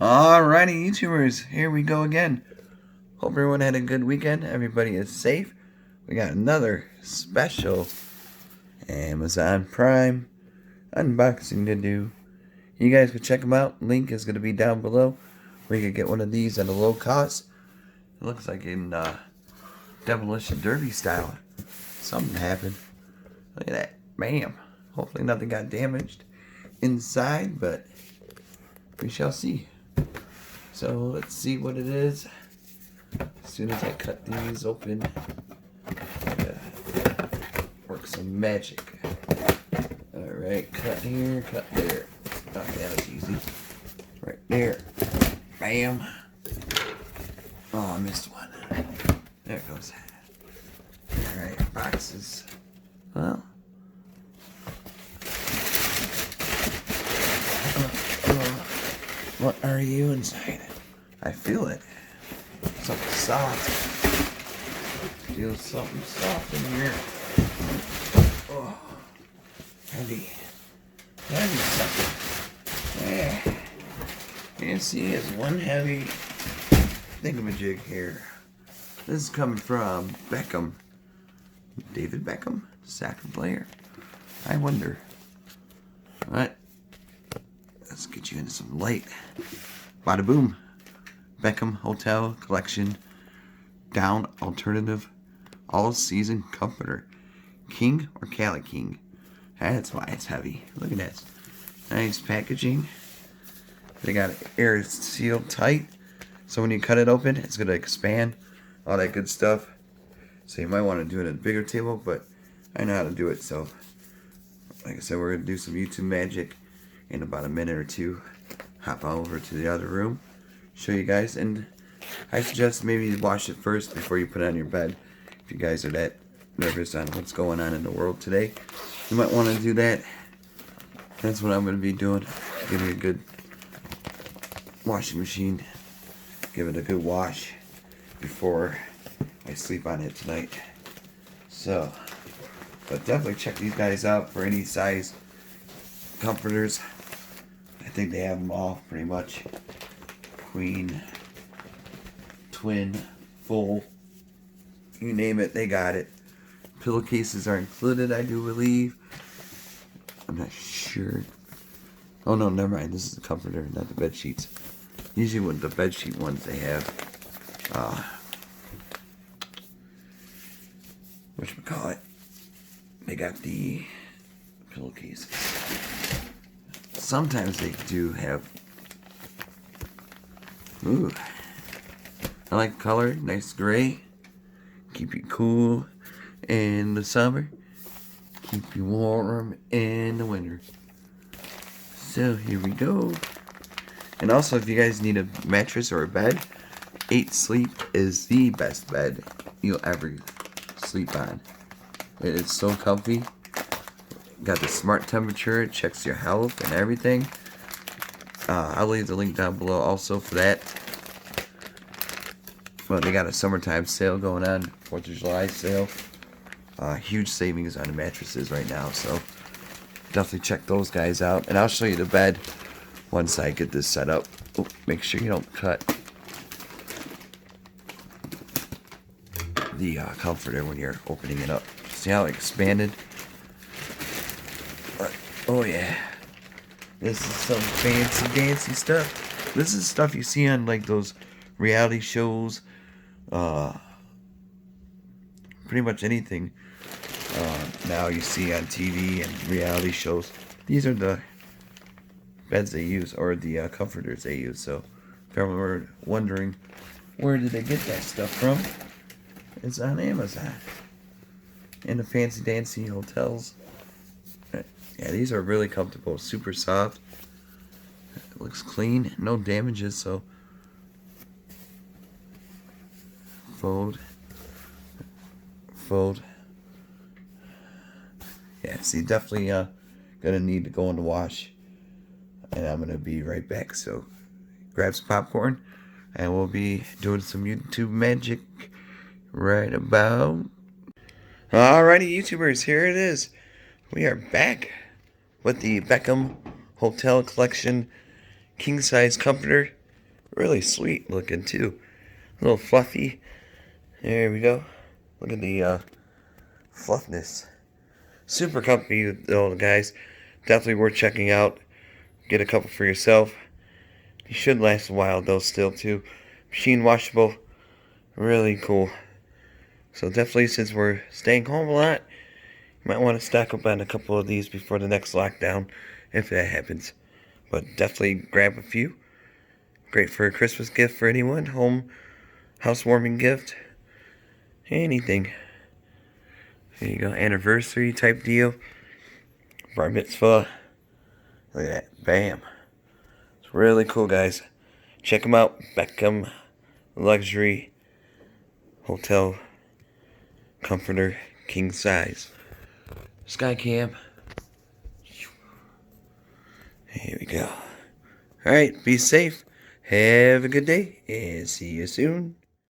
Alrighty, YouTubers, here we go again. Hope everyone had a good weekend. Everybody is safe. We got another special Amazon Prime unboxing to do. You guys can check them out. Link is going to be down below where you can get one of these at a low cost. It looks like in Demolition Derby style. Something happened. Look at that. Bam. Hopefully nothing got damaged inside, but we shall see. So let's see what it is. As soon as I cut these open, work some magic. Alright, cut here, cut there. Oh, that was easy. Right there. Bam. Oh, I missed one. There it goes. Alright, boxes. Well. What are you inside? I feel it. Something soft. Feel something soft in here. Oh, heavy. Heavy something. Yeah. You see, it's one heavy thingamajig here. This is coming from Beckham. David Beckham, soccer player. I wonder. Alright. Let's get you into some light. Bada boom. Beckham Hotel Collection Down Alternative All Season Comforter. King or Cali King. That's why it's heavy. Look at that. Nice packaging. They got it air sealed tight. So when you cut it open, it's going to expand. All that good stuff. So you might want to do it at a bigger table, but I know how to do it. So, like I said, we're going to do some YouTube magic in about a minute or two. Hop on over to the other room, show you guys, and I suggest maybe you wash it first before you put it on your bed. If you guys are that nervous on what's going on in the world today, you might want to do that. That's what I'm going to be doing. Give it a good washing machine. Give it a good wash before I sleep on it tonight. So, but definitely check these guys out for any size comforters. I think they have them all pretty much. Queen, twin, full, you name it, they got it. Pillowcases are included, I do believe. I'm not sure. Oh no, never mind. This is the comforter, not the bed sheets. Usually with the bed sheet ones they have whatchamacallit, they got the pillowcases. Sometimes they do have. Ooh, I like the color. Nice gray. Keep you cool in the summer. Keep you warm in the winter. So here we go. And also, if you guys need a mattress or a bed, 8 Sleep is the best bed you'll ever sleep on. It is so comfy. Got the smart temperature, it checks your health and everything. I'll leave the link down below also for that. Well, they got a summertime sale going on, 4th of July sale. Huge savings on the mattresses right now, so definitely check those guys out. And I'll show you the bed once I get this set up. Oh, make sure you don't cut the comforter when you're opening it up. See how it expanded? Oh yeah, this is some fancy dancy stuff. This is stuff you see on like those reality shows, pretty much anything now you see on TV and reality shows. These are the beds they use, or the comforters they use. So if you were wondering where did they get that stuff from, it's on Amazon. In the fancy dancy hotels. Yeah, these are really comfortable, super soft. It looks clean, no damages, so fold. Yeah, see, definitely gonna need to go in the wash, and I'm gonna be right back. So grab some popcorn, and we'll be doing some YouTube magic right about. Alrighty, YouTubers, here it is. We are back with the Beckham Hotel Collection king size comforter. Really sweet looking too. A little fluffy. There we go. Look at the fluffness. Super comfy though, guys. Definitely worth checking out. Get a couple for yourself. They should last a while though still too. Machine washable. Really cool. So definitely, since we're staying home a lot, you might want to stack up on a couple of these before the next lockdown, if that happens. But definitely grab a few. Great for a Christmas gift for anyone. Housewarming gift. Anything. There you go. Anniversary type deal. Bar mitzvah. Look at that. Bam. It's really cool, guys. Check them out. Beckham Luxury Hotel Comforter King Size. Sky Cam. Here we go. Alright, be safe. Have a good day. And see you soon.